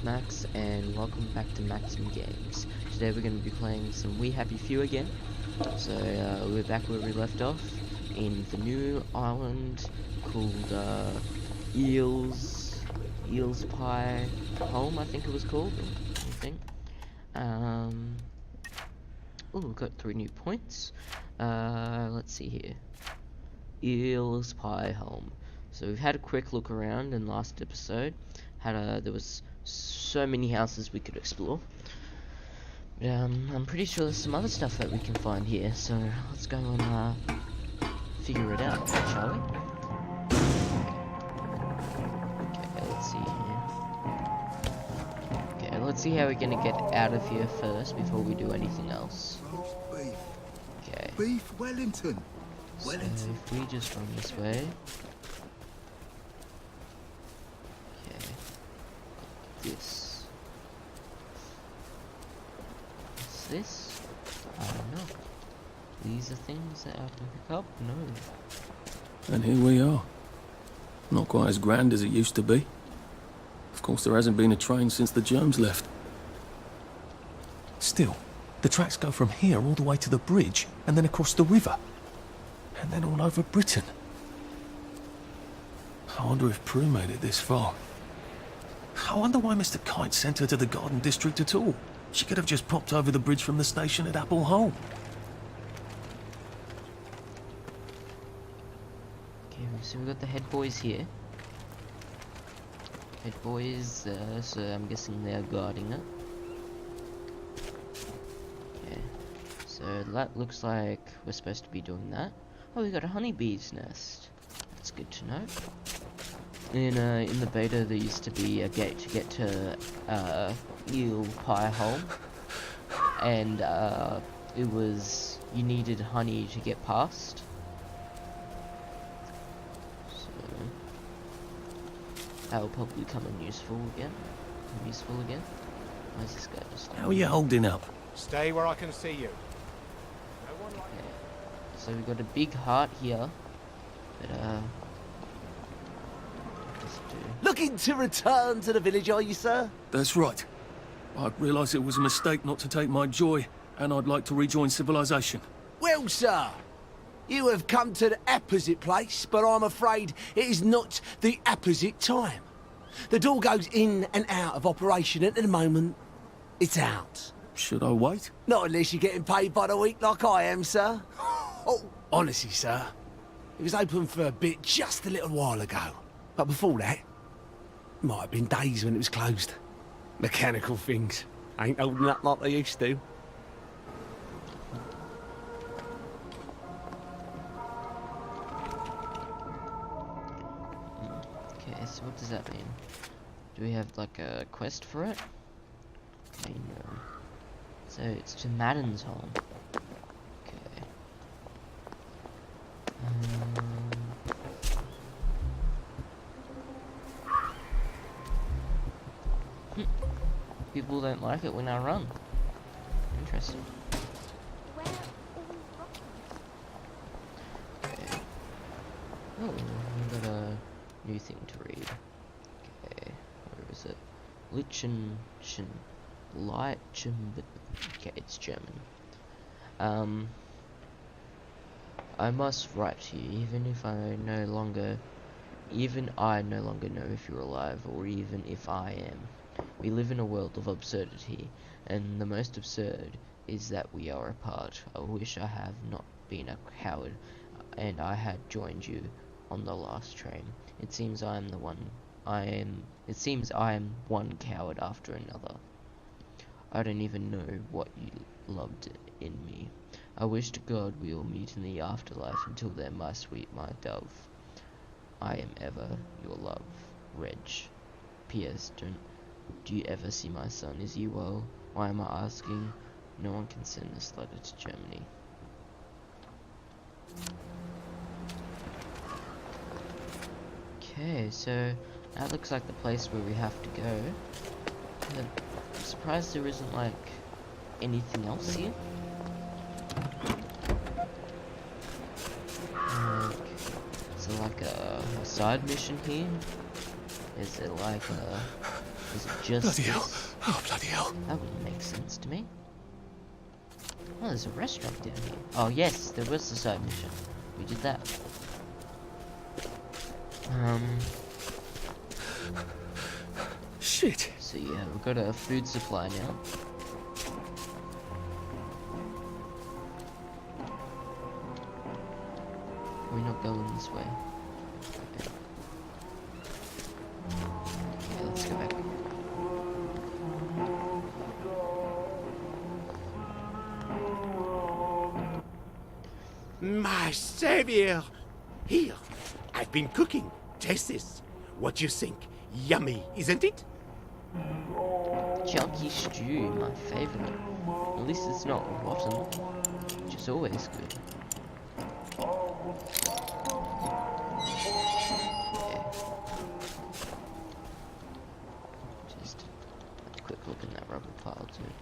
name's Max, and welcome back to Maxim Games. Today we're going to be playing some We Happy Few again. So we're back where we left off, in the new island called Eels Pie Home, I think it was called, oh, we've got 3 new points. Let's see here. Eels Pie Home. So we've had a quick look around in last episode. There was so many houses we could explore. But I'm pretty sure there's some other stuff that we can find here. So let's go and figure it out, shall we? Okay, let's see here. Okay, let's see how we're gonna get out of here first before we do anything else. Beef. Okay. Beef Wellington. Wellington. So if we just run this way. This. What's this? I don't know. These are things that I can pick up? No. And here we are. Not quite as grand as it used to be. Of course, there hasn't been a train since the germs left. Still, the tracks go from here all the way to the bridge, and then across the river. And then all over Britain. I wonder if Prue made it this far. I wonder why Mr. Kite sent her to the Garden District at all. She could have just popped over the bridge from the station at Apple Hole. Okay, so we've got the head boys here. Head boys, so I'm guessing they're guarding it. Okay, so that looks like we're supposed to be doing that. Oh, we got a honeybee's nest. That's good to know. In the beta, there used to be a gate to get to Eel Pie Home, and it was you needed honey to get past. So that will probably come in useful again. Where's this guy just? How are you holding up? Stay where I can see you. Okay. So we've got a big heart here, but Looking to return to the village, are you, sir? That's right. I realised it was a mistake not to take my joy, and I'd like to rejoin civilization. Well, sir, you have come to the opposite place, but I'm afraid it is not the opposite time. The door goes in and out of operation, and at the moment, it's out. Should I wait? Not unless you're getting paid by the week like I am, sir. Oh, honestly, sir, it was open for a bit just a little while ago. But before that, might have been days when it was closed. Mechanical things ain't holding up like they used to. okay, so what does that mean? Do we have like a quest for it? Okay, no. So it's to Madden's home. Okay. People don't like it when I run. Interesting. Okay. Oh, we've got a new thing to read. Okay, where is it? Lichtenstein. Okay, it's German. I must write to you, even I no longer know if you're alive, or even if I am. We live in a world of absurdity, and the most absurd is that we are apart. I wish I have not been a coward, and I had joined you on the last train. It seems I am one coward after another. I don't even know what you loved in me. I wish to God we will meet in the afterlife. Until then, my sweet, my dove, I am ever your love, Reg. P.S. Do you ever see my son? Is he well? Why am I asking? No one can send this letter to Germany. Okay, so that looks like the place where we have to go. I'm surprised there isn't like anything else here. Is there like a side mission here? Is it like a Is it just Bloody hell. this? Oh, bloody hell. That wouldn't make sense to me. Oh, there's a restaurant down here. Oh yes, there was the side mission. We did that. Shit. So yeah, we've got a food supply now. We're not going this way. Okay. Okay, let's go back. My savior! Here, I've been cooking. Taste this. What you think? Yummy, isn't it? Chunky stew, my favourite. At least it's not rotten, which is always good. Okay. Just a quick look in that rubber pile too.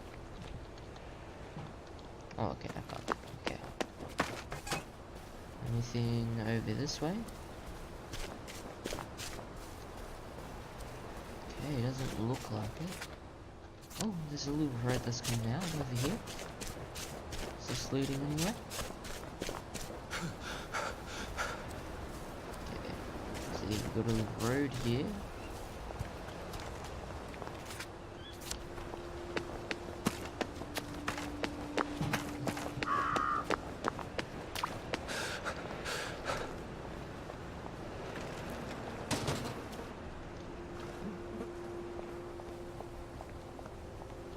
Oh, okay, I got it. Okay. Anything over this way? Okay, it doesn't look like it. Oh, there's a little road that's coming out over here. Is this leading anywhere? Okay, so you've got a little road here.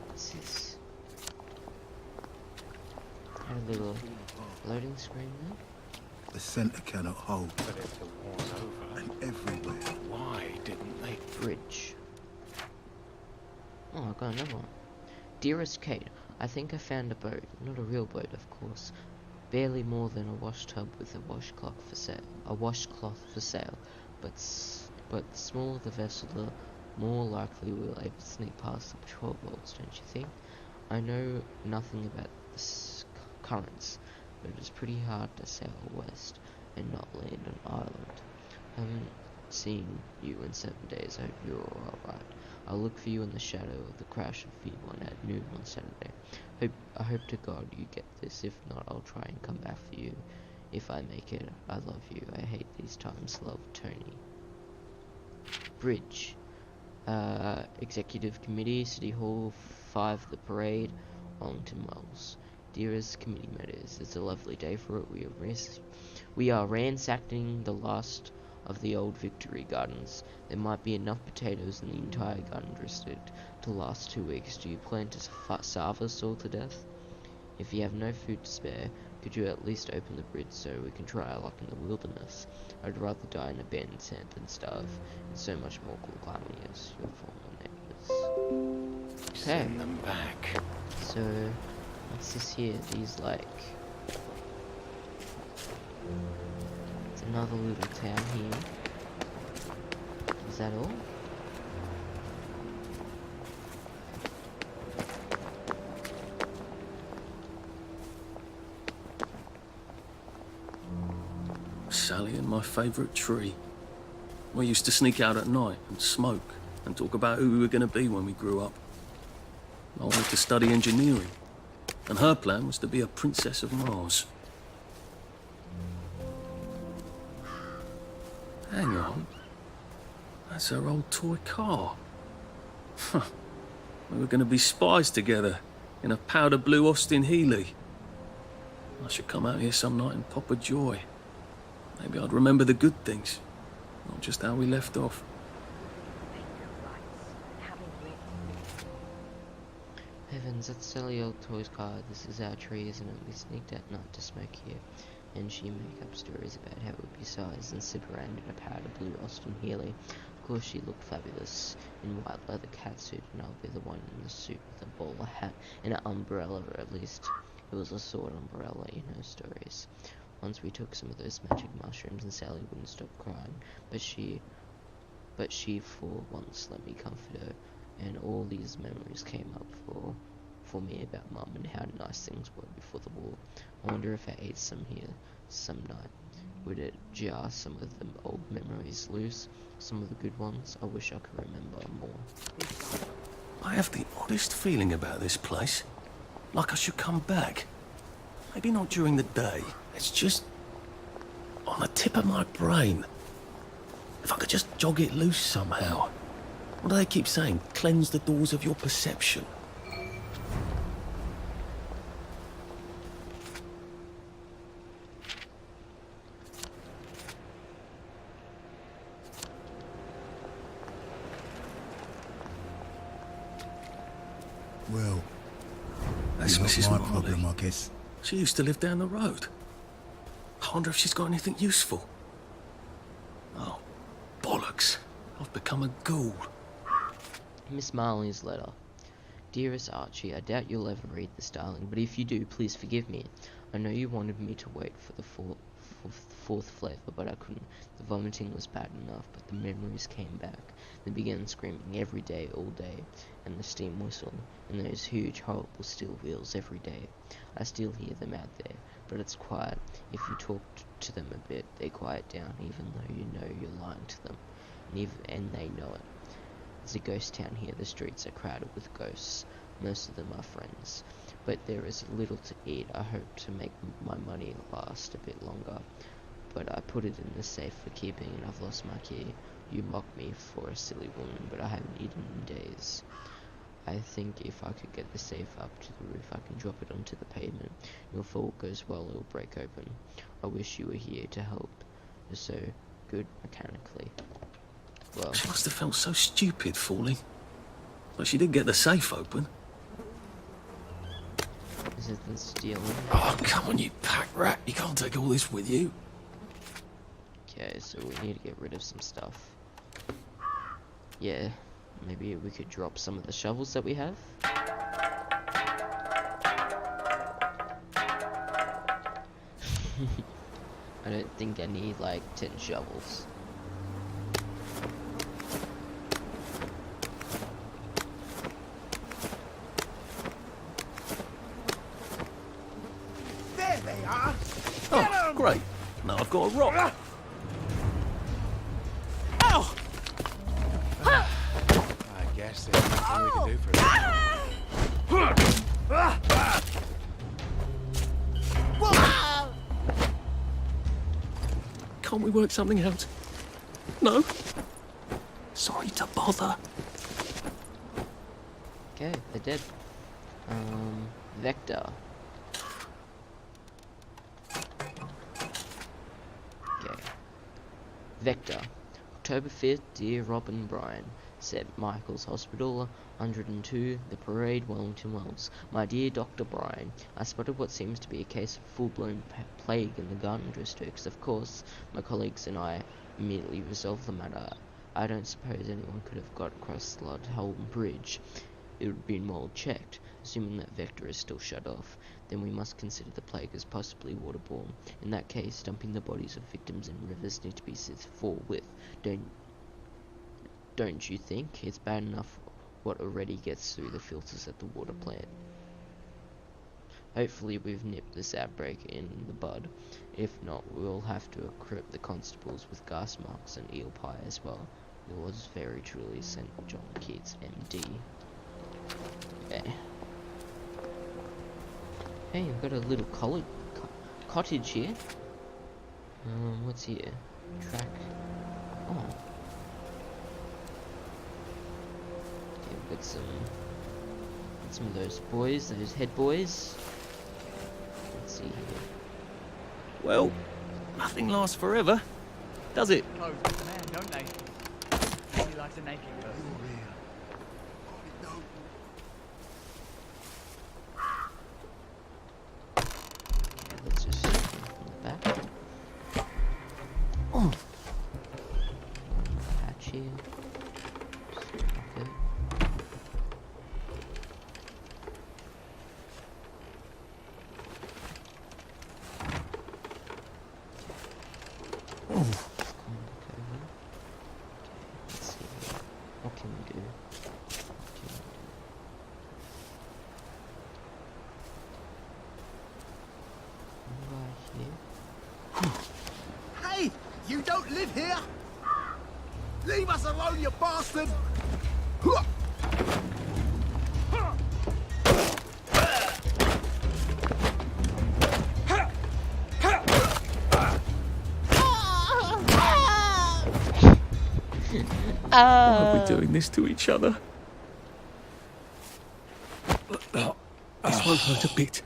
What's this? Had a little loading screen there. The centre cannot hold. And everywhere. Why didn't they? Bridge. Oh, I got another one. Dearest Kate, I think I found a boat. Not a real boat, of course. Barely more than a wash tub with a washcloth for sale. But the smaller the vessel, the more likely we'll able to sneak past the patrol boats, don't you think? I know nothing about the currents, but it is pretty hard to sail west and not land on Ireland. Haven't seen you in 7 days. I hope you're alright. I'll look for you in the shadow of the crash of V1 at noon on Saturday. I hope to God you get this. If not, I'll try and come back for you. If I make it, I love you. I hate these times. Love, Tony. Bridge. Executive Committee, City Hall, 5 The Parade, Wellington Wells. Dearest committee matters, it's a lovely day for it. We are ransacking the last of the old Victory Gardens. There might be enough potatoes in the entire garden district to last 2 weeks. Do you plan to starve us all to death? If you have no food to spare, could you at least open the bridge so we can try our luck in the wilderness? I'd rather die in abandoned sand than starve. It's so much more glamorous, your former neighbours. Okay. Send them back. So, what's this here? These, like... It's another little town here. Is that all? Sally and my favourite tree. We used to sneak out at night and smoke and talk about who we were going to be when we grew up. I wanted to study engineering, and her plan was to be a princess of Mars. Hang on. That's her old toy car. Huh. We were going to be spies together in a powder blue Austin Healey. I should come out here some night and pop a joy. Maybe I'd remember the good things, not just how we left off. Heavens, that silly old toys car. This is our tree, isn't it? We sneaked at night to smoke here, and she make up stories about how it would be sized and sit around in a powder blue Austin Healey. Of course, she looked fabulous in white leather catsuit, and I'll be the one in the suit with a bowler hat and an umbrella, or at least it was a sword umbrella in her stories. Once we took some of those magic mushrooms, and Sally wouldn't stop crying, but she for once let me comfort her, and all these memories came up for me about Mum and how nice things were before the war. I wonder if I ate some here some night. would it jar some of the old memories loose, some of the good ones. I wish I could remember more. I have the oddest feeling about this place. Like I should come back. Maybe not during the day. It's just on the tip of my brain. If I could just jog it loose somehow. What do they keep saying? Cleanse the doors of your perception. Well, That's not Mrs. my Marley. problem, I guess. She used to live down the road. I wonder if she's got anything useful. Oh, bollocks. I've become a ghoul. Miss Marley's letter. Dearest Archie, I doubt you'll ever read this, darling, but if you do, please forgive me. I know you wanted me to wait for the fourth flavour, but I couldn't. The vomiting was bad enough, but the memories came back. They began screaming every day, all day, and the steam whistle, and those huge, horrible steel wheels every day. I still hear them out there, but it's quiet. If you talk to them a bit, they quiet down, even though you know you're lying to them, and they know it. It's a ghost town here. The streets are crowded with ghosts. Most of them are friends. But there is little to eat. I hope to make my money last a bit longer. But I put it in the safe for keeping, and I've lost my key. You mock me for a silly woman, but I haven't eaten in days. I think if I could get the safe up to the roof, I can drop it onto the pavement. If all goes well, it'll break open. I wish you were here to help. You're so good mechanically. Well, She must have felt so stupid falling. But she did get the safe open. this isn't stealing. Oh, come on, you pack rat. You can't take all this with you. Okay, so we need to get rid of some stuff. Yeah, maybe we could drop some of the shovels that we have. I don't think I need like 10 shovels. There they are! Oh, great. Now I've got a rock. Ow! I guess there's nothing we can do for that. Can't we work something out? No? Sorry to bother. Okay, they're dead. Vector. Okay. Vector. October 5th, dear Robin Bryan. St. Michael's Hospital, 102, The Parade, Wellington Wells. My dear Dr. Bryan, I spotted what seems to be a case of full-blown plague in the Garden Districts. Of course, my colleagues and I immediately resolved the matter. I don't suppose anyone could have got across Sludholm Bridge. It would have been well checked. Assuming that Vector is still shut off, then we must consider the plague as possibly waterborne. In that case, dumping the bodies of victims in rivers need to be set forthwith. Don't you think? It's bad enough what already gets through the filters at the water plant. Hopefully we've nipped this outbreak in the bud. If not, we'll have to equip the constables with gas masks and eel pie as well. Yours very truly, St. John Keats, MD. Okay. Hey, we've got a little cottage here. What's here? Track. Oh. Okay, we've got some of those boys, those head boys. Let's see here. Well, nothing lasts forever, does it? Clothes with the man, don't they? He likes a naked person. Let's just see from the back. Oh. Patch here. Okay. Oh. Let's see here. What can live here? Leave us alone, you bastard! Why are we doing this to each other? This won't hurt a bit.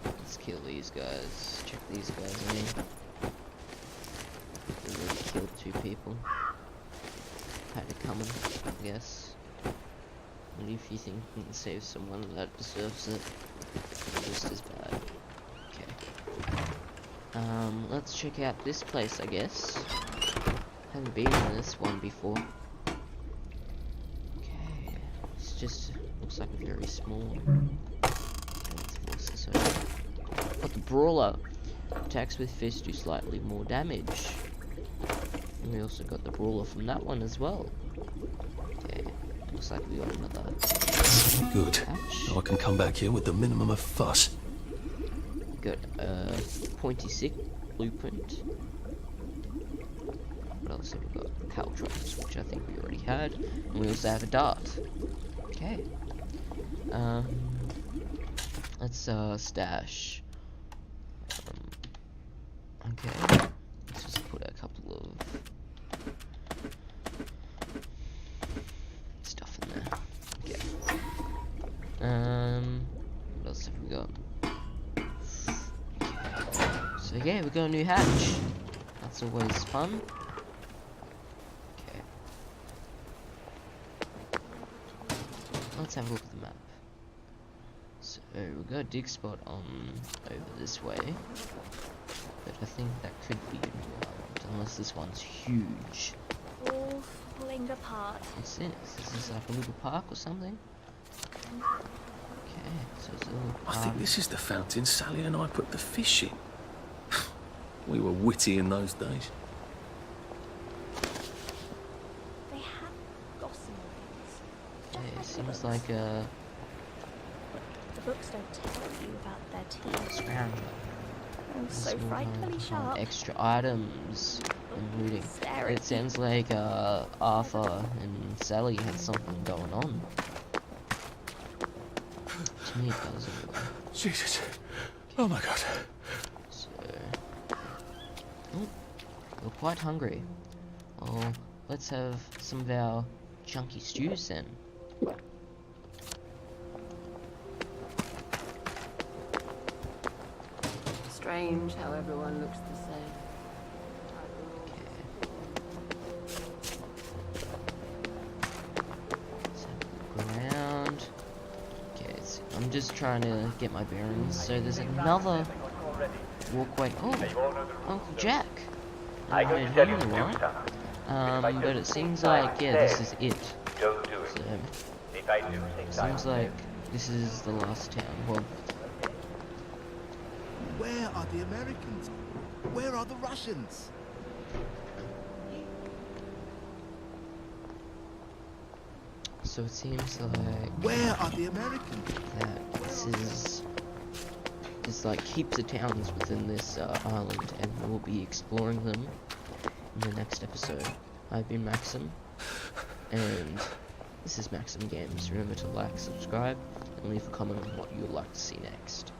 Let's kill these guys. Check these guys, I mean. We already killed 2 people. Had it coming, I guess. And if you think you can save someone that deserves it, it's just as bad. Okay. Let's check out this place, I guess. Haven't been in this one before. Okay. It's just looks like a very small one. Let's force this over. Got the brawler. Attacks with fists do slightly more damage. And we also got the brawler from that one as well. Okay. Looks like we got another Good. patch. Now I can come back here with the minimum of fuss. Got a pointy sick blueprint. What else have we got? Caltrops, which I think we already had. And we also have a dart. Okay. Let's stash. Okay. Let's just put a couple of stuff in there. Okay. What else have we got? So yeah, we got a new hatch. That's always fun. Okay. Let's have a look at the map. So we've got a dig spot on over this way. But I think that could be a new island, unless this one's huge. All falling apart. What's this? Is this like a little park or something? Okay, so it's a little park. I think this is the fountain Sally and I put the fish in. We were witty in those days. They have gossamer rings. Yeah, it seems like The books don't tell you about their teeth. round. Oh, so frightfully sharp. Extra items and looting. Scary. It sounds like Arthur and Sally had something going on. To me, it does anyway. Jesus. Oh my god. So, oh, we're quite hungry. Well, let's have some of our chunky stews then. Strange how everyone looks the same. Let's have a look around. Okay, so I'm just trying to get my bearings. So there's another walkway. Oh, Uncle Jack. I haven't heard him in a while. But it seems like, yeah, this is it. So, seems like this is the last town. Well, Where are the Americans? Where are the Russians? so it seems like Where are the Americans? that this is there's like heaps of towns within this island, and we'll be exploring them in the next episode. I've been Maxim, and this is Maxim Games. Remember to like, subscribe, and leave a comment on what you'd like to see next.